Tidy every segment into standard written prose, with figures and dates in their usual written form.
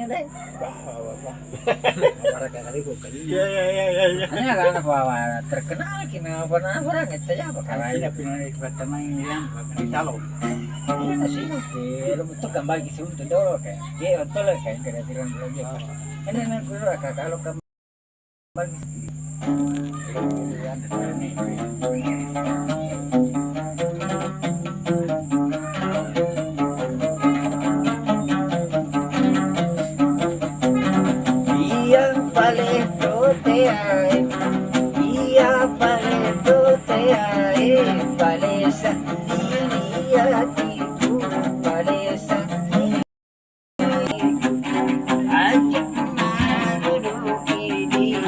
deh. Para kali bukan. Iya iya iya iya iya. Hanya kan apa terkenal kini apa gitu ya apa Karena karena pindah ke teman yang di calon. ini nasi nanti untuk gambar gitu untuk dulu kayak dia betul kayak kira-kira lagi ini nanti kalau kembali yang paling toteai ia paling toteai palesa dia tipu palesa aja duduk di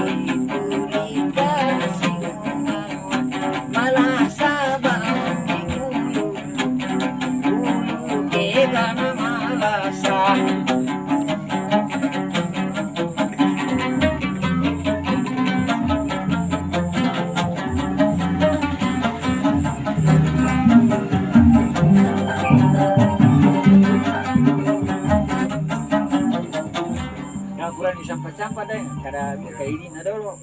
purita singungan malah sabang dulu ke kana malasa. Kurang disampah-sampah deh, kada kayak ini ada loh.